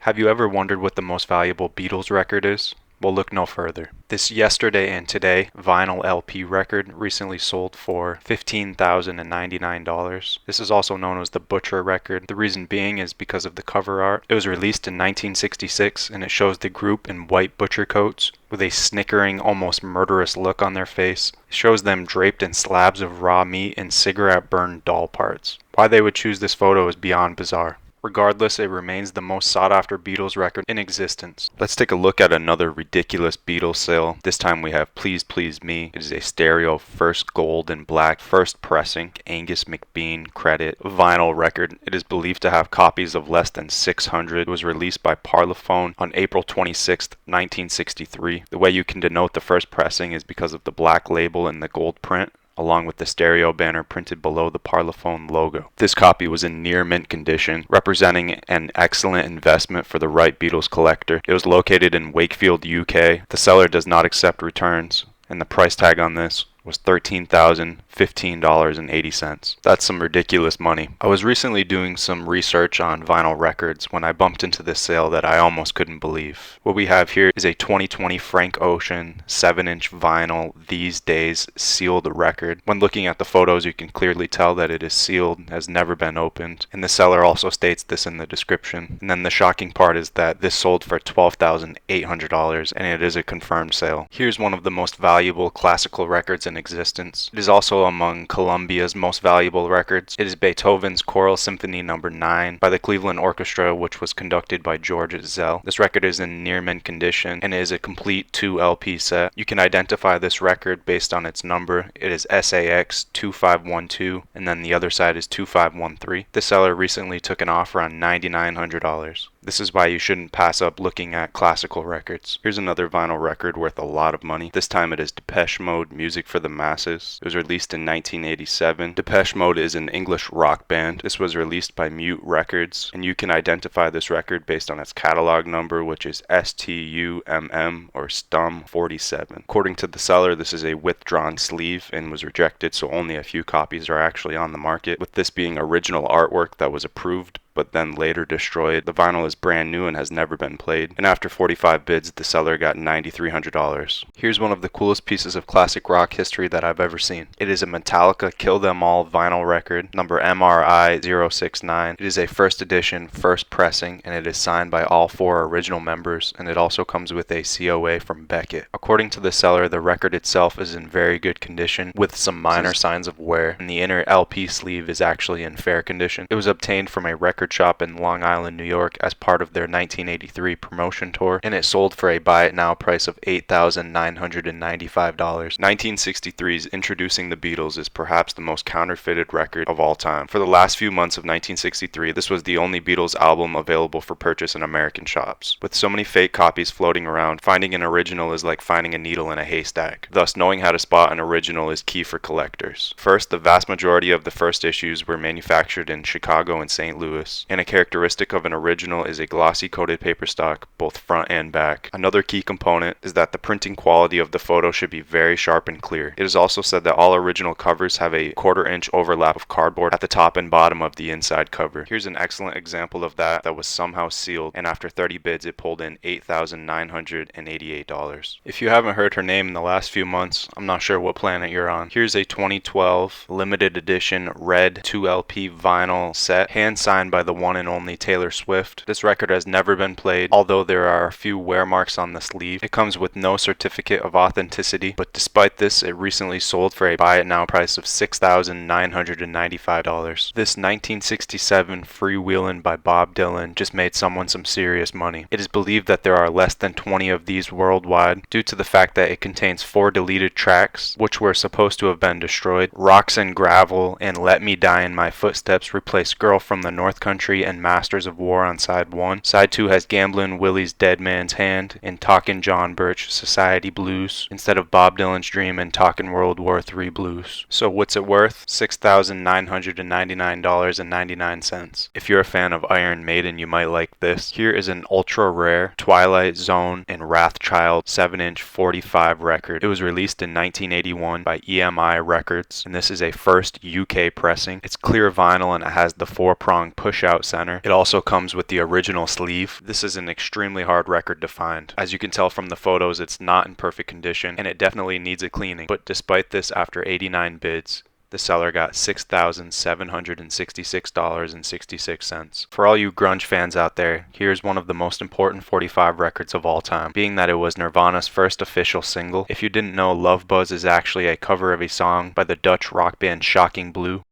Have you ever wondered what the most valuable Beatles record is? Well, look no further. This Yesterday and Today vinyl LP record recently sold for $15,099. This is also known as the Butcher record. The reason being is because of the cover art. It was released in 1966 and it shows the group in white butcher coats with a snickering, almost murderous look on their face. It shows them draped in slabs of raw meat and cigarette-burned doll parts. Why they would choose this photo is beyond bizarre. Regardless, it remains the most sought-after Beatles record in existence. Let's take a look at another ridiculous Beatles sale. This time we have Please Please Me. It is a stereo first gold and black first pressing Angus McBean credit vinyl record. It is believed to have copies of less than 600. It was released by Parlophone on April 26, 1963. The way you can denote the first pressing is because of the black label and the gold print, along with the stereo banner printed below the Parlophone logo. This copy was in near mint condition, representing an excellent investment for the right Beatles collector. It was located in Wakefield, UK. The seller does not accept returns, and the price tag on this was $13,015.80. That's some ridiculous money. I was recently doing some research on vinyl records when I bumped into this sale that I almost couldn't believe. What we have here is a 2020 Frank Ocean 7-inch vinyl These Days sealed record. When looking at the photos, you can clearly tell that it is sealed, has never been opened, and the seller also states this in the description. And then the shocking part is that this sold for $12,800 and it is a confirmed sale. Here's one of the most valuable classical records in existence. It is also among Columbia's most valuable records. It is Beethoven's Choral Symphony No. 9 by the Cleveland Orchestra, which was conducted by George Szell. This record is in near mint condition and is a complete 2 LP set. You can identify this record based on its number. It is SAX 2512 and then the other side is 2513. The seller recently took an offer on $9,900. This is why you shouldn't pass up looking at classical records. Here's another vinyl record worth a lot of money. This time it is Depeche Mode, Music for the Masses. It was released in 1987. Depeche Mode is an English rock band. This was released by Mute Records, and you can identify this record based on its catalog number, which is STUMM or STUM 47. According to the seller, this is a withdrawn sleeve and was rejected, so only a few copies are actually on the market, with this being original artwork that was approved but then later destroyed. The vinyl is brand new and has never been played, and after 45 bids, the seller got $9,300. Here's one of the coolest pieces of classic rock history that I've ever seen. It is a Metallica Kill Them All vinyl record, number MRI069. It is a first edition, first pressing, and it is signed by all 4 original members, and it also comes with a COA from Beckett. According to the seller, the record itself is in very good condition, with some minor signs of wear, and the inner LP sleeve is actually in fair condition. It was obtained from a record shop in Long Island, New York as part of their 1983 promotion tour, and it sold for a buy it now price of $8,995. 1963's Introducing the Beatles is perhaps the most counterfeited record of all time. For the last few months of 1963, this was the only Beatles album available for purchase in American shops. With so many fake copies floating around, finding an original is like finding a needle in a haystack. Thus, knowing how to spot an original is key for collectors. First, the vast majority of the first issues were manufactured in Chicago and St. Louis. And a characteristic of an original is a glossy coated paper stock, both front and back. Another key component is that the printing quality of the photo should be very sharp and clear. It is also said that all original covers have a 1/4 inch overlap of cardboard at the top and bottom of the inside cover. Here's an excellent example of that was somehow sealed, and after 30 bids it pulled in $8,988. If you haven't heard her name in the last few months, I'm not sure what planet you're on. Here's a 2012 limited edition red 2 LP vinyl set, hand signed by the one and only Taylor Swift. This record has never been played, although there are a few wear marks on the sleeve. It comes with no certificate of authenticity, but despite this, it recently sold for a buy it now price of $6,995. This 1967 Freewheelin by Bob Dylan just made someone some serious money. It is believed that there are less than 20 of these worldwide, due to the fact that it contains 4 deleted tracks, which were supposed to have been destroyed. Rocks and Gravel and Let Me Die in My Footsteps replace Girl from the North Country and Masters of War on side 1. Side 2 has Gamblin' Willie's Dead Man's Hand and Talkin' John Birch Society Blues instead of Bob Dylan's Dream and Talkin' World War III Blues. So what's it worth? $6,999.99. If you're a fan of Iron Maiden, you might like this. Here is an ultra rare Twilight Zone and Wrathchild 7-inch 45 record. It was released in 1981 by EMI Records, and this is a first UK pressing. It's clear vinyl and it has the 4-prong push push-out center. It also comes with the original sleeve. This is an extremely hard record to find. As you can tell from the photos, it's not in perfect condition, and it definitely needs a cleaning. But despite this, after 89 bids, the seller got $6,766.66. For all you grunge fans out there, here's one of the most important 45 records of all time, being that it was Nirvana's first official single. If you didn't know, Love Buzz is actually a cover of a song by the Dutch rock band Shocking Blue,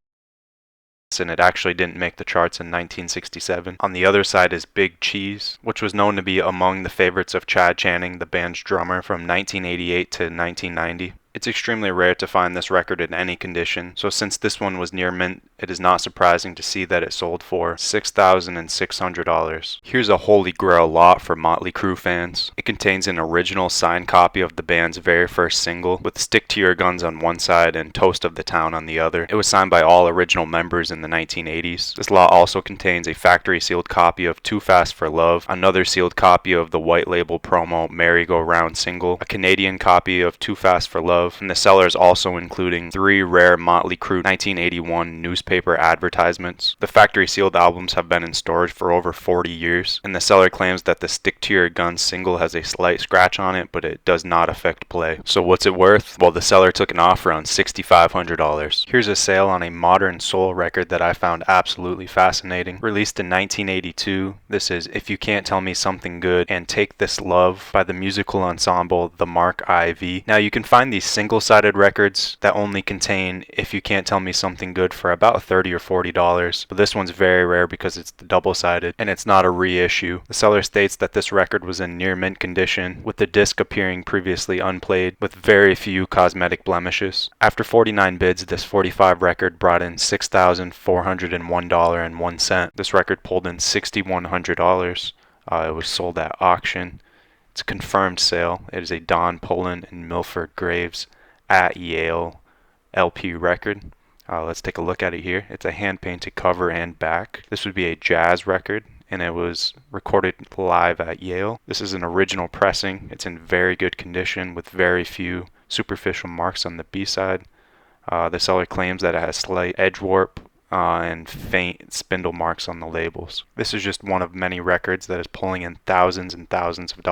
and it actually didn't make the charts in 1967. On the other side is Big Cheese, which was known to be among the favorites of Chad Channing, the band's drummer, from 1988 to 1990. It's extremely rare to find this record in any condition, so since this one was near mint, it is not surprising to see that it sold for $6,600. Here's a holy grail lot for Motley Crue fans. It contains an original signed copy of the band's very first single, with Stick to Your Guns on one side and Toast of the Town on the other. It was signed by all original members in the 1980s. This lot also contains a factory sealed copy of Too Fast for Love, another sealed copy of the white label promo Merry Go Round single, a Canadian copy of Too Fast for Love, and the seller is also including 3 rare Motley Crue 1981 newspaper advertisements. The factory sealed albums have been in storage for over 40 years, and the seller claims that the Stick to Your Guns single has a slight scratch on it, but it does not affect play. So what's it worth? Well, the seller took an offer on $6,500. Here's a sale on a modern soul record that I found absolutely fascinating. Released in 1982, this is If You Can't Tell Me Something Good and Take This Love by the musical ensemble The Mark IV. Now you can find these single-sided records that only contain If You Can't Tell Me Something Good for about $30 or $40, but this one's very rare because it's the double-sided and it's not a reissue. The seller states that this record was in near mint condition, with the disc appearing previously unplayed with very few cosmetic blemishes. After 49 bids, this 45 record brought in $6,401.01. This record pulled in $6,100. It was sold at auction. It's a confirmed sale. It is a Don Pullen and Milford Graves at Yale LP record. Let's take a look at it here. It's a hand-painted cover and back. This would be a jazz record, and it was recorded live at Yale. This is an original pressing. It's in very good condition with very few superficial marks on the B-side. The seller claims that it has slight edge warp and faint spindle marks on the labels. This is just one of many records that is pulling in thousands and thousands of dollars.